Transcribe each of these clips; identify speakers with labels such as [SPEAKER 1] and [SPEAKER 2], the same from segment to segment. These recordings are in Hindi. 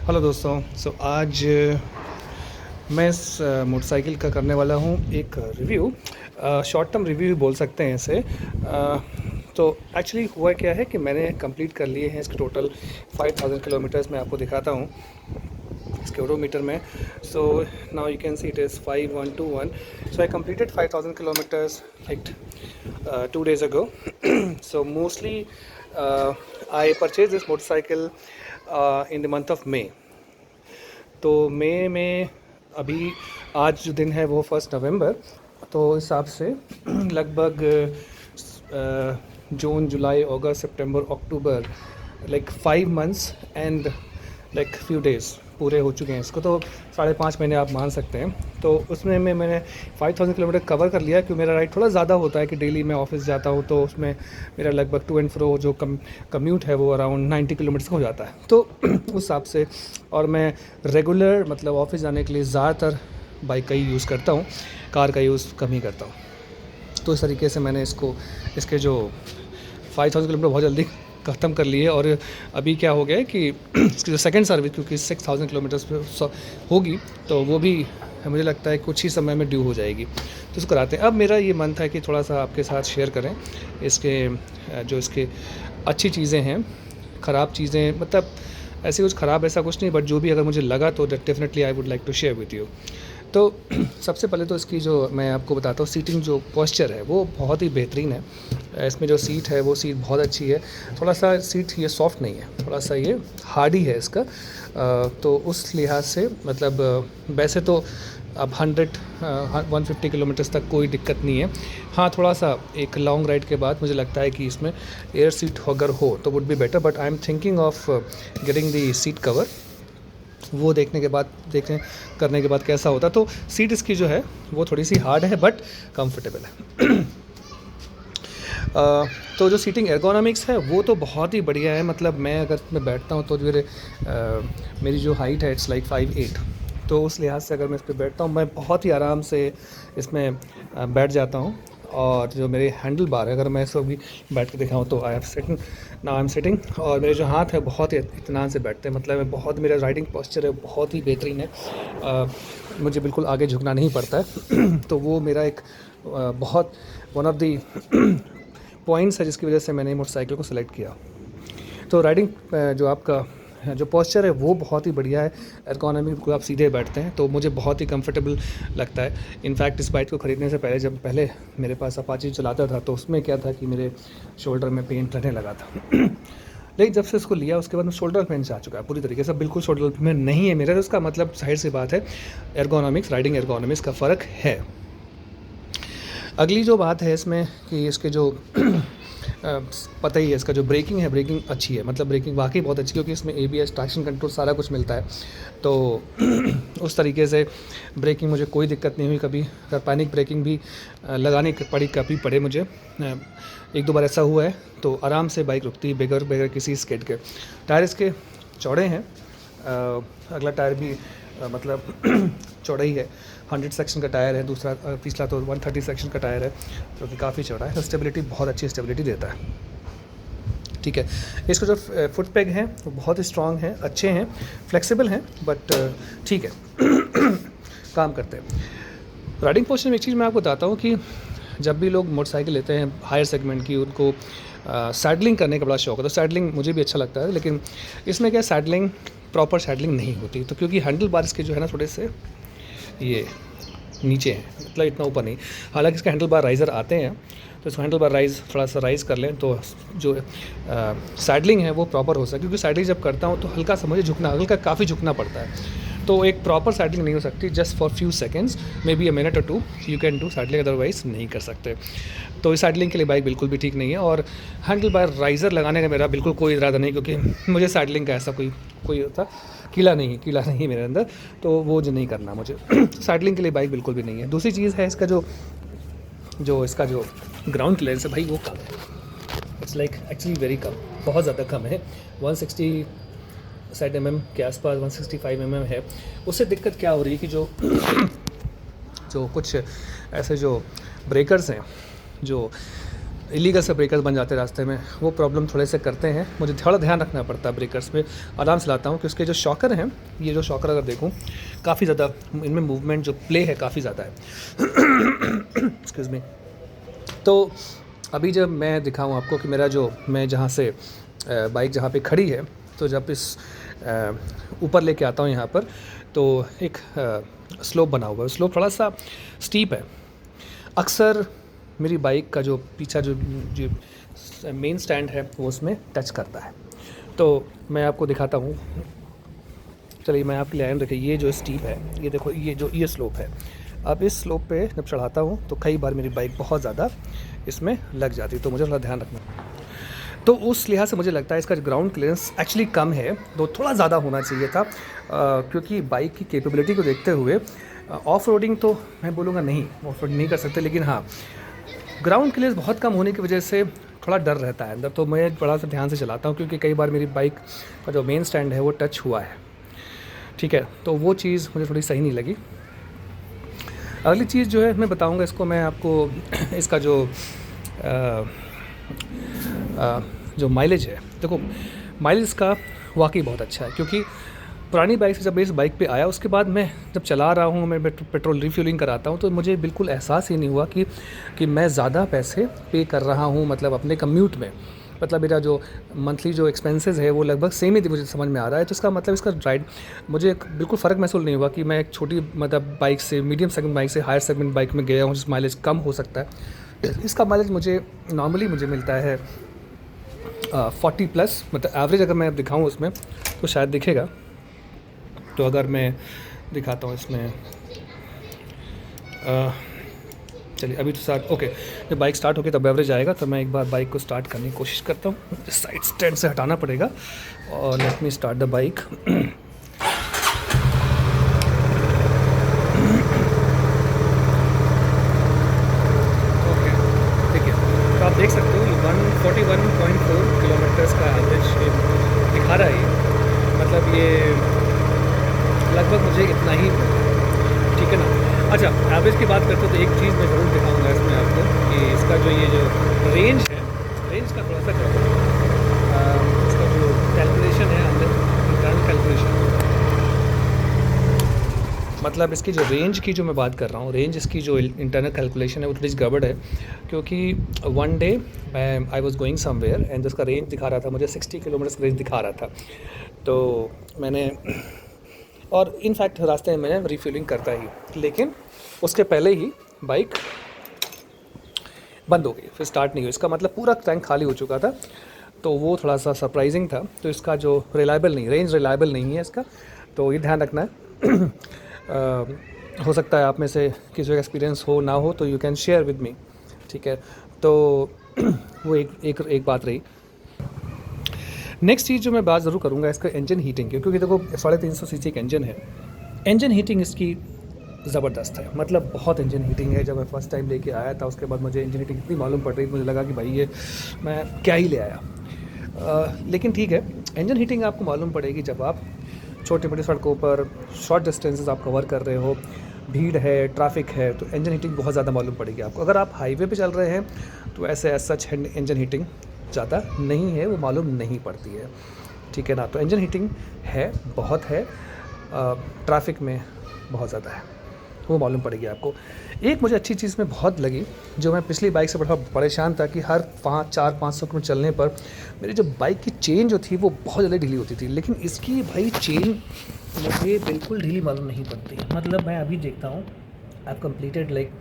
[SPEAKER 1] हेलो दोस्तों। आज मैं इस मोटरसाइकिल का करने वाला हूँ एक रिव्यू। शॉर्ट टर्म रिव्यू बोल सकते हैं इसे। तो एक्चुअली हुआ क्या है कि मैंने कंप्लीट कर लिए हैं इसके टोटल 5000 किलोमीटर्स। मैं आपको दिखाता हूँ इसके ओडोमीटर में। So now you can see it is 5121। So I completed 5000 kilometers like 2 days ago. So mostly I purchased this motorcycle in the month of May. तो मई में अभी आज जो दिन है वो 1 नवंबर, तो इस हिसाब से लगभग जून जुलाई अगस्त सितंबर अक्टूबर like 5 months and like few days पूरे हो चुके हैं इसको। तो 5.5 महीने आप मान सकते हैं। तो उसमें मैंने 5000 किलोमीटर कवर कर लिया, क्योंकि मेरा राइड थोड़ा ज़्यादा होता है कि डेली मैं ऑफिस जाता हूँ, तो उसमें मेरा लगभग टू एंड फ्रो जो कम्यूट है वो अराउंड 90 किलोमीटर्स का हो जाता है। तो उस हिसाब से, और मैं रेगुलर मतलब ऑफिस जाने के लिए ज़्यादातर बाइक का ही यूज़ करता हूँ, कार का यूज़ कम ही करता हूँ। तो इस तरीके से मैंने इसके जो 5000 किलोमीटर बहुत जल्दी ख़त्म कर लिए। और अभी क्या हो गया है कि इसकी जो सेकंड सर्विस, क्योंकि 6000 किलोमीटर्स पे होगी, तो वो भी मुझे लगता है कुछ ही समय में ड्यू हो जाएगी, तो इसको कराते हैं। अब मेरा ये मन था कि थोड़ा सा आपके साथ शेयर करें इसके अच्छी चीज़ें हैं, ख़राब चीज़ें, मतलब ऐसे कुछ ख़राब ऐसा कुछ नहीं, बट जो भी अगर मुझे लगा तो definitely I would like to share with you. तो सबसे पहले तो इसकी जो मैं आपको बताता हूँ, सीटिंग जो पोस्चर है वो बहुत ही बेहतरीन है। इसमें जो सीट है वो सीट बहुत अच्छी है। थोड़ा सा सीट ये सॉफ्ट नहीं है, थोड़ा सा ये हार्डी है इसका। तो उस लिहाज से मतलब वैसे तो अब 150 किलोमीटर्स तक कोई दिक्कत नहीं है। हाँ, थोड़ा सा एक लॉन्ग राइड के बाद मुझे लगता है कि इसमें एयर सीट अगर हो तो would be better, but I am thinking of getting the seat cover. वो करने के बाद कैसा होता। तो सीट इसकी जो है वो थोड़ी सी हार्ड है बट कंफर्टेबल है। तो जो सीटिंग एर्गोनॉमिक्स है वो तो बहुत ही बढ़िया है। मतलब मैं बैठता हूँ तो मेरी जो हाइट है इट्स लाइक 5'8", तो उस लिहाज से अगर मैं इस पर बैठता हूँ मैं बहुत ही आराम से इसमें बैठ जाता हूँ। और जो मेरे हैंडल बार है, अगर मैं इसको भी बैठ के दिखाऊँ तो आई एम सिटिंग, और मेरे जो हाथ है बहुत ही इत्मीनान से बैठते हैं। मतलब मेरा राइडिंग पोस्चर है बहुत ही बेहतरीन है। मुझे बिल्कुल आगे झुकना नहीं पड़ता है। तो वो मेरा एक बहुत वन ऑफ दी पॉइंट्स है जिसकी वजह से मैंने मोटरसाइकिल को सिलेक्ट किया। तो राइडिंग जो आपका जो पोस्चर है वो बहुत ही बढ़िया है। एर्गोनॉमी को आप सीधे बैठते हैं तो मुझे बहुत ही कंफर्टेबल लगता है। इनफैक्ट इस बाइक को ख़रीदने से पहले, जब पहले मेरे पास अपाची चलाता था, तो उसमें क्या था कि मेरे शोल्डर में पेन रहने लगा था। लेकिन जब से इसको लिया उसके बाद शोल्डर पेन से आ चुका है पूरी तरीके से, बिल्कुल शोल्डर में नहीं है मेरा। तो उसका मतलब जाहिर सी बात है राइडिंग एर्गोनॉमिक्स का फ़र्क है। अगली जो बात है इसमें कि इसके जो पता ही है, इसका जो ब्रेकिंग अच्छी है। मतलब ब्रेकिंग वाकई बहुत अच्छी, क्योंकि इसमें ABS, ट्रैक्शन कंट्रोल सारा कुछ मिलता है। तो उस तरीके से ब्रेकिंग मुझे कोई दिक्कत नहीं हुई कभी। अगर पैनिक ब्रेकिंग भी लगानी पड़े मुझे, एक दो बार ऐसा हुआ है, तो आराम से बाइक रुकती है बगैर किसी स्किड के। टायर इसके चौड़े हैं। अगला टायर भी मतलब चौड़ा ही है। 100 सेक्शन का टायर है, दूसरा पिछला तो 130 सेक्शन का टायर है, जो कि काफ़ी चौड़ा है। तो स्टेबिलिटी बहुत अच्छी स्टेबिलिटी देता है। ठीक है, इसको जो फुट पेग हैं वो बहुत ही स्ट्रॉन्ग हैं, अच्छे हैं, फ्लेक्सिबल हैं, बट ठीक है काम करते हैं। राइडिंग पोस्चर में एक चीज़ मैं आपको बताता हूँ कि जब भी लोग मोटरसाइकिल लेते हैं हायर सेगमेंट की, उनको सैडलिंग करने का बड़ा शौक है। तो सैडलिंग मुझे भी अच्छा लगता है, लेकिन इसमें क्या प्रॉपर सैडलिंग नहीं होती। तो क्योंकि हैंडल बार्स के जो है ना थोड़े से ये नीचे हैं, मतलब इतना ऊपर नहीं। हालांकि इसके हैंडल बार राइज़र आते हैं, तो इसको हैंडल बार थोड़ा सा राइज़ कर लें तो जो सैडलिंग है वो प्रॉपर हो सके। क्योंकि सैडलिंग जब करता हूँ तो हल्का सा मुझे काफ़ी झुकना पड़ता है। तो एक प्रॉपर सैडलिंग नहीं हो सकती। Just for few seconds, may be a minute और 2 you can do saddling, otherwise नहीं कर सकते। तो इस सैडलिंग के लिए बाइक बिल्कुल भी ठीक नहीं है। और हैंडल बार राइज़र लगाने का मेरा बिल्कुल कोई इरादा नहीं, क्योंकि मुझे सैडलिंग का ऐसा कोई होता कीला नहीं मेरे अंदर, तो वो जो नहीं करना मुझे। सैडलिंग के लिए बाइक बिल्कुल भी नहीं है। दूसरी चीज़ है इसका इसका जो ग्राउंड क्लियरेंस है भाई, वो कम है। इट्स लाइक एक्चुअली वेरी कम, बहुत ज़्यादा कम है। 160 mm के आसपास, 165 mm है। उससे दिक्कत क्या हो रही है कि जो कुछ ऐसे जो ब्रेकर्स हैं जो इलीगल से ब्रेकर्स बन जाते हैं रास्ते में, वो प्रॉब्लम थोड़े से करते हैं। मुझे थोड़ा ध्यान रखना पड़ता है ब्रेकर्स पे, आराम से लाता हूँ कि उसके जो शॉकर हैं, ये जो शॉकर अगर देखूँ काफ़ी ज़्यादा इनमें मूवमेंट जो प्ले है काफ़ी ज़्यादा है। Excuse me. तो अभी जब मैं दिखाऊँ आपको कि मेरा जो मैं जहाँ से बाइक जहाँ पे खड़ी है, तो जब इस ऊपर लेके आता हूँ यहाँ पर, तो एक स्लोप बना हुआ है। स्लोप थोड़ा सा स्टीप है। अक्सर मेरी बाइक का जो पीछा जो मेन स्टैंड है वो उसमें टच करता है। तो मैं आपको दिखाता हूँ, चलिए मैं आपके लिए आयन रखिए। ये जो स्टीप है, ये देखो, ये स्लोप है। अब इस स्लोप पे जब चढ़ाता हूँ तो कई बार मेरी बाइक बहुत ज़्यादा इसमें लग जाती है, तो मुझे थोड़ा ध्यान रखना। तो उस लिहाज से मुझे लगता है इसका ग्राउंड क्लियरेंस एक्चुअली कम है, तो थोड़ा ज़्यादा होना चाहिए था। क्योंकि बाइक की कैपेबिलिटी को देखते हुए ऑफ रोडिंग तो मैं बोलूँगा नहीं, ऑफ रोडिंग नहीं कर सकते, लेकिन हाँ, ग्राउंड क्लियरेंस बहुत कम होने की वजह से थोड़ा डर रहता है अंदर। तो मैं बड़ा सा ध्यान से चलाता हूँ, क्योंकि कई बार मेरी बाइक का जो मेन स्टैंड है वो टच हुआ है। ठीक है, तो वो चीज़ मुझे थोड़ी सही नहीं लगी। अगली चीज़ जो है मैं बताऊँगा, इसको मैं आपको इसका जो माइलेज है, देखो माइलेज का वाकई बहुत अच्छा है। क्योंकि पुरानी बाइक से जब मैं इस बाइक पे आया, उसके बाद मैं जब चला रहा हूँ, मैं पेट्रोल रिफ्यूलिंग कराता हूँ, तो मुझे बिल्कुल एहसास ही नहीं हुआ कि मैं ज़्यादा पैसे पे कर रहा हूँ, मतलब अपने कम्यूट में। मतलब मेरा जो मंथली जो एक्सपेंसेस है वो लगभग सेम ही मुझे समझ में आ रहा है। तो इसका मतलब इसका राइड मुझे बिल्कुल फ़र्क महसूस नहीं हुआ कि मैं एक छोटी मतलब बाइक से मीडियम सेगमेंट बाइक से हायर सेगमेंट बाइक में गया हूँ, जिस माइलेज कम हो सकता है। इसका माइलेज मुझे नॉर्मली मुझे मिलता है 40+, मतलब एवरेज अगर मैं दिखाऊँ उसमें तो शायद दिखेगा। तो अगर मैं दिखाता हूँ इसमें, चलिए अभी तो स्टार्ट, ओके, जब बाइक स्टार्ट होगी तब एवरेज आएगा। तो मैं एक बार बाइक को स्टार्ट करने की कोशिश करता हूँ। साइड स्टैंड से हटाना पड़ेगा और let me start the bike. Okay, ठीक है, तो आप देख सकते हो ये 141.4 किलोमीटर्स का एवरेज दिखा रहा है ये। मतलब ये लगभग मुझे इतना ही, ठीक है ना। अच्छा, एवरेज की बात करते हो तो एक चीज़ मैं ज़रूर दिखाऊंगा इसमें आपको कि इसका जो ये जो रेंज है, रेंज का थोड़ा सा इसका जो कैलकुलेशन है अंदर, इंटरनल कैलकुलेशन, मतलब इसकी जो रेंज की जो मैं बात कर रहा हूँ, रेंज इसकी जो इंटरनल कैलकुलेशन है वो थोड़ी गड़बड़ है। क्योंकि वन डे मैं I was going somewhere and उसका रेंज दिखा रहा था मुझे 60 किलोमीटर रेंज दिखा रहा था। तो मैंने, और इनफैक्ट रास्ते में मैंने रिफ्यूलिंग करता ही, लेकिन उसके पहले ही बाइक बंद हो गई, फिर स्टार्ट नहीं हुई। इसका मतलब पूरा टैंक खाली हो चुका था। तो वो थोड़ा सा सरप्राइजिंग था। तो इसका जो रिलायबल नहीं, रेंज रिलायबल नहीं है इसका, तो ये ध्यान रखना है। हो सकता है आप में से किसी का एक्सपीरियंस हो ना हो, तो you can share with me, ठीक है। तो वो एक बात रही। नेक्स्ट चीज़ जो मैं बात ज़रूर करूँगा इसका इंजन हीटिंग की, क्योंकि देखो 350 सीसी का इंजन है। इंजन हीटिंग इसकी ज़बरदस्त है, मतलब बहुत इंजन हीटिंग है। जब मैं फर्स्ट टाइम लेके आया था उसके बाद मुझे इंजन हीटिंग इतनी मालूम पड़ रही, मुझे लगा कि भाई ये मैं क्या ही ले आया। लेकिन ठीक है, इंजन हीटिंग आपको मालूम पड़ेगी जब आप छोटी मोटी सड़कों पर शॉर्ट डिस्टेंसेस आप कवर कर रहे हो, भीड़ है, ट्रैफिक है, तो इंजन हीटिंग बहुत ज़्यादा मालूम पड़ेगी आपको। अगर आप हाईवे पे चल रहे हैं तो ऐसे एज सच इंजन हीटिंग ज़्यादा नहीं है, वो मालूम नहीं पड़ती है, ठीक है ना। तो इंजन हीटिंग है, बहुत है, ट्रैफिक में बहुत ज़्यादा है, वो मालूम पड़ेगी आपको। एक मुझे अच्छी चीज़ में बहुत लगी, जो मैं पिछली बाइक से बड़ा परेशान था कि हर 400-500 किलोमीटर चलने पर मेरी जो बाइक की चेन जो थी वो बहुत ज़्यादा ढीली होती थी। लेकिन इसकी भाई चेन मुझे बिल्कुल ढीली मालूम नहीं पड़ती। मतलब मैं अभी देखता हूँ, आई कंप्लीटेड लाइक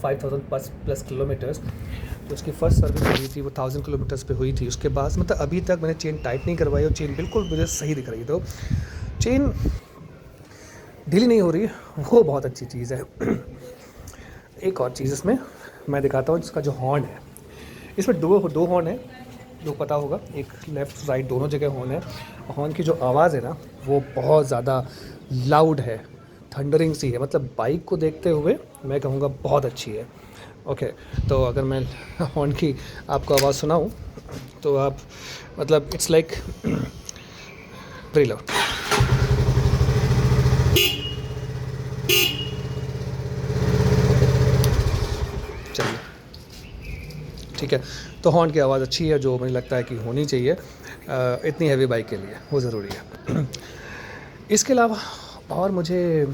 [SPEAKER 1] 5000+ किलोमीटर्स। तो उसकी फर्स्ट सर्विस हुई थी वो 1000 किलोमीटर्स पे हुई थी। उसके बाद मतलब अभी तक मैंने चेन टाइट नहीं करवाई और चेन बिल्कुल मुझे सही दिख रही। तो चेन ढीली नहीं हो रही, वो बहुत अच्छी चीज़ है। एक और चीज़ इसमें मैं दिखाता हूँ, जिसका जो हॉर्न है, इसमें दो हॉर्न है, जो पता होगा, एक लेफ़्ट राइट दोनों जगह हॉर्न है। हॉर्न की जो आवाज़ है ना वो बहुत ज़्यादा लाउड है, थंडरिंग सी है। मतलब बाइक को देखते हुए मैं कहूँगा बहुत अच्छी है। ओके, तो अगर मैं हॉर्न की आपको आवाज़ सुनाऊँ तो आप मतलब इट्स लाइक वेरी लाउड। चलिए ठीक है। तो हॉर्न की आवाज़ अच्छी है, जो मुझे लगता है कि होनी चाहिए इतनी हैवी बाइक के लिए, वो ज़रूरी है। इसके अलावा और मुझे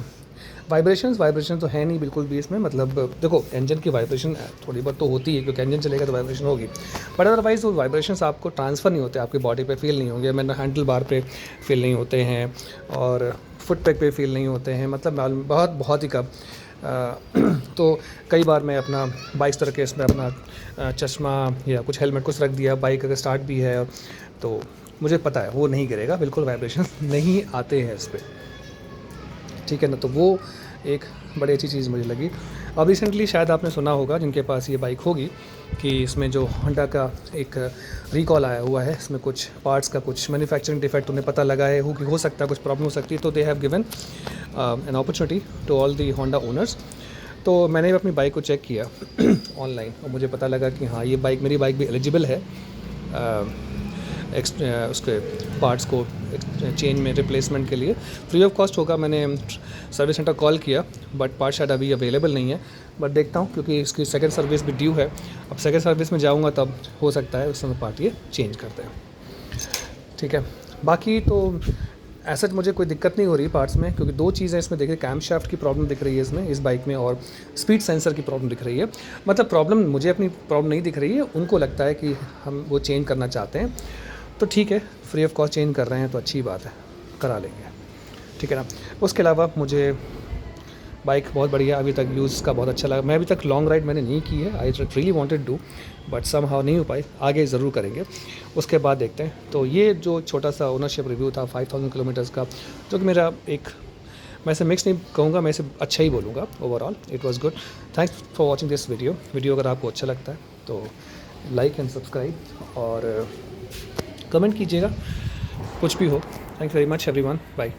[SPEAKER 1] वाइब्रेशन तो है नहीं बिल्कुल भी इसमें, मतलब देखो इंजन की वाइब्रेशन थोड़ी बहुत तो होती है, क्योंकि इंजन चलेगा तो वाइब्रेशन होगी, बट अदरवाइज़ वो वाइब्रेशंस आपको ट्रांसफ़र नहीं होते, आपकी बॉडी पे फील नहीं होंगे, मैंने हैंडल बार पे फील नहीं होते हैं और फुट पैक पे फील नहीं होते हैं, मतलब बहुत बहुत ही कम। तो कई बार मैं अपना बाइक तरह के इसमें अपना चश्मा या कुछ हेलमेट कुछ रख दिया, बाइक अगर स्टार्ट भी है तो मुझे पता है वो नहीं गिरेगा, बिल्कुल वाइब्रेशन नहीं आते हैं इस पर, ठीक है ना। तो वो एक बड़ी अच्छी चीज़ मुझे लगी। अब रिसेंटली शायद आपने सुना होगा जिनके पास ये बाइक होगी कि इसमें जो होंडा का एक रिकॉल आया हुआ है, इसमें कुछ पार्ट्स का कुछ मैन्युफैक्चरिंग डिफेक्ट उन्हें पता लगा है कि हो सकता है कुछ प्रॉब्लम हो सकती है, तो they have given an opportunity to all the Honda owners. तो मैंने अपनी बाइक को चेक किया ऑनलाइन और मुझे पता लगा कि हाँ ये बाइक, मेरी बाइक भी एलिजिबल है उसके पार्ट्स को चेंज में रिप्लेसमेंट के लिए, फ्री ऑफ कॉस्ट होगा। मैंने सर्विस सेंटर कॉल किया बट पार्ट शायद अभी अवेलेबल नहीं है, बट देखता हूँ क्योंकि इसकी सेकंड सर्विस भी ड्यू है। अब सेकंड सर्विस में जाऊँगा तब हो सकता है उस समय पार्ट ये चेंज करते हैं, ठीक है। बाकी तो ऐसा मुझे कोई दिक्कत नहीं हो रही पार्ट्स में, क्योंकि दो चीज़ें इसमें दिख रही है, कैम शाफ्ट की प्रॉब्लम दिख रही है इसमें इस बाइक में, और स्पीड सेंसर की प्रॉब्लम दिख रही है। मतलब प्रॉब्लम मुझे अपनी प्रॉब्लम नहीं दिख रही है, उनको लगता है कि हम वो चेंज करना चाहते हैं, तो ठीक है, फ्री ऑफ कॉस्ट चेंज कर रहे हैं तो अच्छी बात है, करा लेंगे, ठीक है ना। उसके अलावा मुझे बाइक बहुत बढ़िया, अभी तक यूज़ का बहुत अच्छा लगा। मैं अभी तक लॉन्ग राइड मैंने नहीं की है, I really wanted do, but somehow नहीं हो पाई, आगे ज़रूर करेंगे, उसके बाद देखते हैं। तो ये जो छोटा सा ओनरशिप रिव्यू था 5000 किलोमीटर्स का, जो कि मेरा एक, मैं इसे मिक्स नहीं कहूँगा, मैं इसे अच्छा ही बोलूँगा, overall it was good. Thanks for watching this video अगर आपको अच्छा लगता है तो लाइक एंड सब्सक्राइब और कमेंट कीजिएगा, कुछ भी हो। Thanks very much everyone, bye.